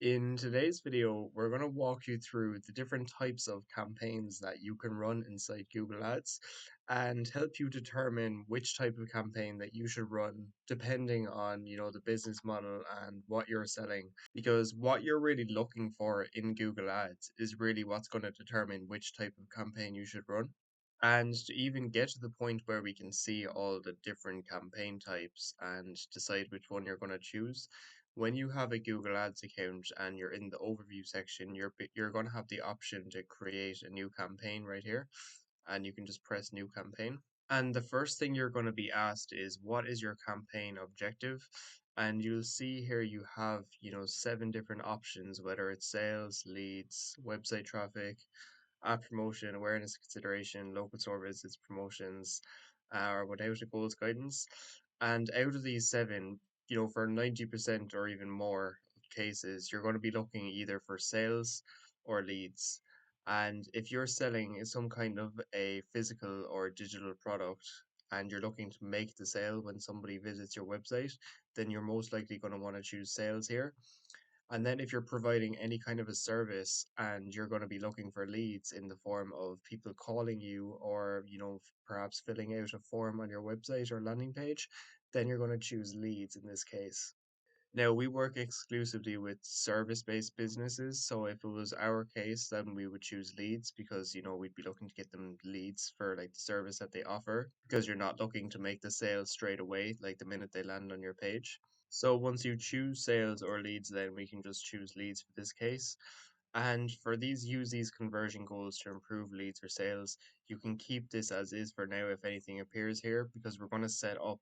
In today's video, we're going to walk you through the different types of campaigns that you can run inside Google Ads and help you determine which type of campaign that you should run depending on, the business model and what you're selling. Because what you're really looking for in Google Ads is really what's going to determine which type of campaign you should run. And to even get to the point where we can see all the different campaign types and decide which one you're going to choose, when you have a Google Ads account and you're in the overview section, you're going to have the option to create a new campaign right here, and you can just press new campaign. And the first thing you're going to be asked is what is your campaign objective? And you'll see here you have, 7 different options, whether it's sales, leads, website traffic, app promotion, awareness consideration, local store visits, promotions, or without a goals guidance. And out of these 7, for 90% or even more cases, you're going to be looking either for sales or leads. And if you're selling some kind of a physical or digital product and you're looking to make the sale when somebody visits your website, then you're most likely going to want to choose sales here. And then if you're providing any kind of a service and you're going to be looking for leads in the form of people calling you or, perhaps filling out a form on your website or landing page, then you're going to choose leads in this case. Now, we work exclusively with service-based businesses, so if it was our case, then we would choose leads because, we'd be looking to get them leads for like the service that they offer because you're not looking to make the sale straight away, like the minute they land on your page. So once you choose sales or leads, then we can just choose leads for this case. And for these, use these conversion goals to improve leads or sales. You can keep this as is for now if anything appears here, because we're going to set up,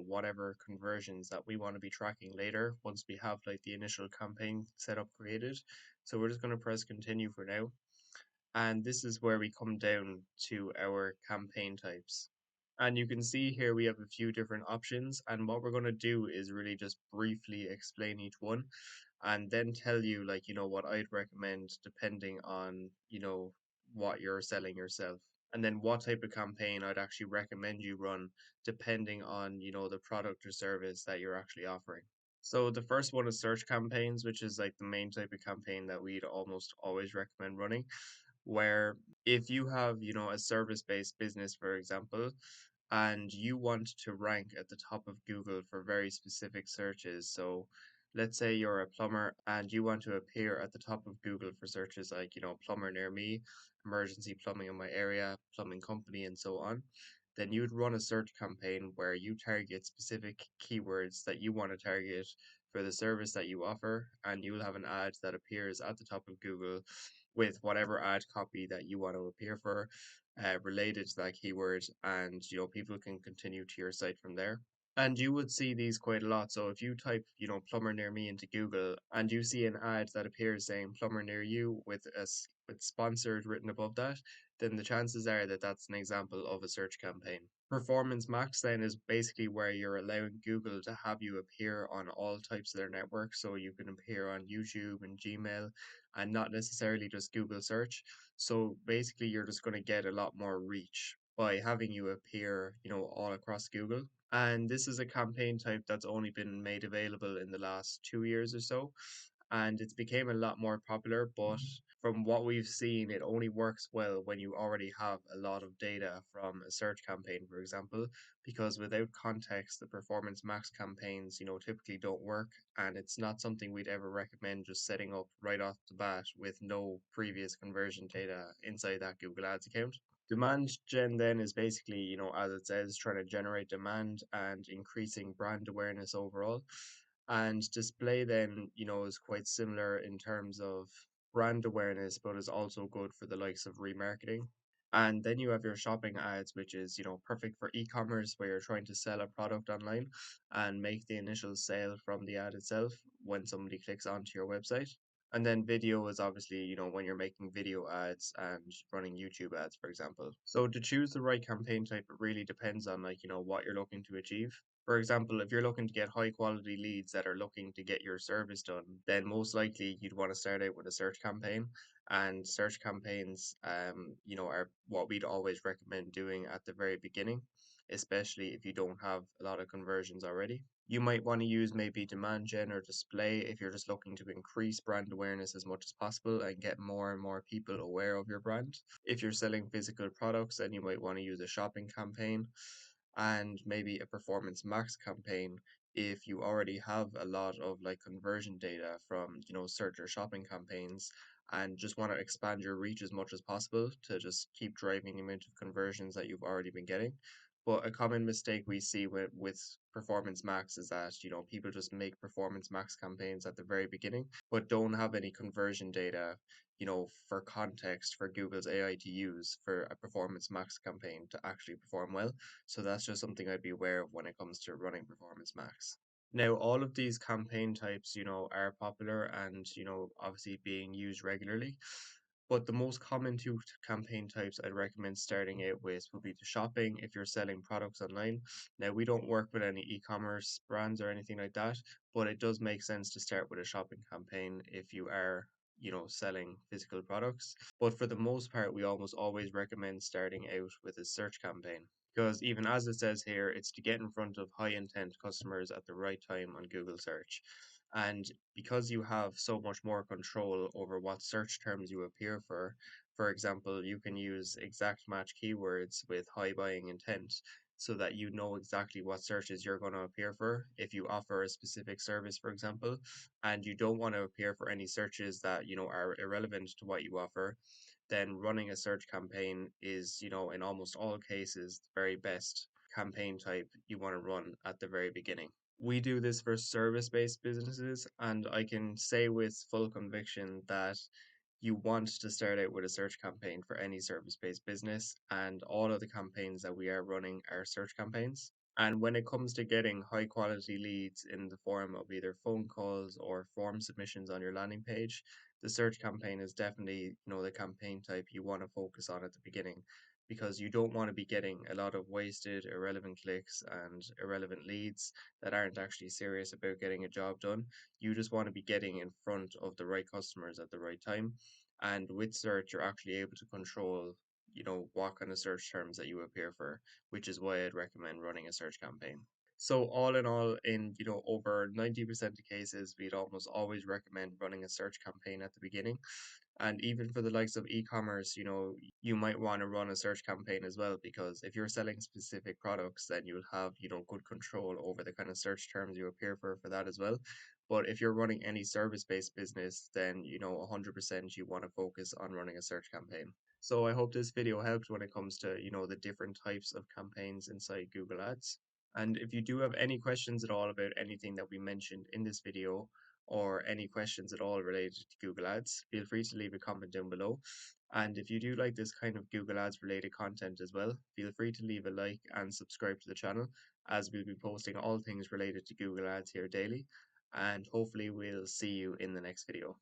whatever conversions that we want to be tracking later once we have like the initial campaign setup created. So we're just going to press continue for now. And this is where we come down to our campaign types. And you can see here we have a few different options. And what we're going to do is really just briefly explain each one and then tell you, like, what I'd recommend depending on, what you're selling yourself. And then what type of campaign I'd actually recommend you run depending on, the product or service that you're actually offering. So the first one is search campaigns, which is like the main type of campaign that we'd almost always recommend running, where if you have, a service-based business, for example, and you want to rank at the top of Google for very specific searches. So let's say you're a plumber and you want to appear at the top of Google for searches like, plumber near me, emergency plumbing in my area, plumbing company, and so on. Then you'd run a search campaign where you target specific keywords that you want to target for the service that you offer, and you'll have an ad that appears at the top of Google with whatever ad copy that you want to appear for related to that keyword, and people can continue to your site from there. And you would see these quite a lot. So if you type, plumber near me into Google and you see an ad that appears saying plumber near you with sponsored written above that, then the chances are that that's an example of a search campaign. Performance Max then is basically where you're allowing Google to have you appear on all types of their network. So you can appear on YouTube and Gmail and not necessarily just Google search. So basically, you're just going to get a lot more reach by having you appear, all across Google. And this is a campaign type that's only been made available in the last 2 years or so. And it's became a lot more popular, but from what we've seen, it only works well when you already have a lot of data from a search campaign, for example, because without context, the Performance Max campaigns, typically don't work. And it's not something we'd ever recommend just setting up right off the bat with no previous conversion data inside that Google Ads account. Demand gen then is basically, as it says, trying to generate demand and increasing brand awareness overall. And display then, is quite similar in terms of brand awareness, but is also good for the likes of remarketing. And then you have your shopping ads, which is, perfect for e-commerce where you're trying to sell a product online and make the initial sale from the ad itself when somebody clicks onto your website. And then video is obviously, when you're making video ads and running YouTube ads, for example. So to choose the right campaign type, it really depends on like, what you're looking to achieve. For example, if you're looking to get high quality leads that are looking to get your service done, then most likely you'd want to start out with a search campaign. And search campaigns, are what we'd always recommend doing at the very beginning. especially if you don't have a lot of conversions already. You might want to use maybe demand gen or display if you're just looking to increase brand awareness as much as possible and get more and more people aware of your brand. If you're selling physical products, then you might want to use a shopping campaign and maybe a performance max campaign if you already have a lot of like conversion data from search or shopping campaigns and just want to expand your reach as much as possible to just keep driving the amount of conversions that you've already been getting. But a common mistake we see with performance max is that people just make performance max campaigns at the very beginning but don't have any conversion data for context for Google's AI to use for a performance max campaign to actually perform well. So that's just something I'd be aware of when it comes to running Performance Max. Now, all of these campaign types, are popular and, obviously being used regularly. But the most common two campaign types I'd recommend starting out with would be the shopping if you're selling products online. Now, we don't work with any e-commerce brands or anything like that, but it does make sense to start with a shopping campaign if you are selling physical products. But for the most part, we almost always recommend starting out with a search campaign because even as it says here, it's to get in front of high intent customers at the right time on Google search. And because you have so much more control over what search terms you appear for example, you can use exact match keywords with high buying intent so that you know exactly what searches you're going to appear for if you offer a specific service, for example, and you don't want to appear for any searches that are irrelevant to what you offer, then running a search campaign is, in almost all cases, the very best campaign type you want to run at the very beginning. We do this for service-based businesses, and I can say with full conviction that you want to start out with a search campaign for any service-based business, and all of the campaigns that we are running are search campaigns. And when it comes to getting high quality leads in the form of either phone calls or form submissions on your landing page, the search campaign is definitely, the campaign type you want to focus on at the beginning because you don't want to be getting a lot of wasted, irrelevant clicks and irrelevant leads that aren't actually serious about getting a job done. You just want to be getting in front of the right customers at the right time. And with search, you're actually able to control, what kind of search terms that you appear for, which is why I'd recommend running a search campaign. So all in all, in over 90% of cases, we'd almost always recommend running a search campaign at the beginning. And even for the likes of e-commerce, you might want to run a search campaign as well, because if you're selling specific products, then you'll have, good control over the kind of search terms you appear for that as well. But if you're running any service-based business, then, 100% you want to focus on running a search campaign. So I hope this video helped when it comes to, the different types of campaigns inside Google Ads. And if you do have any questions at all about anything that we mentioned in this video, or any questions at all related to Google Ads, feel free to leave a comment down below. And if you do like this kind of Google Ads related content as well, feel free to leave a like and subscribe to the channel, as we'll be posting all things related to Google Ads here daily. And hopefully we'll see you in the next video.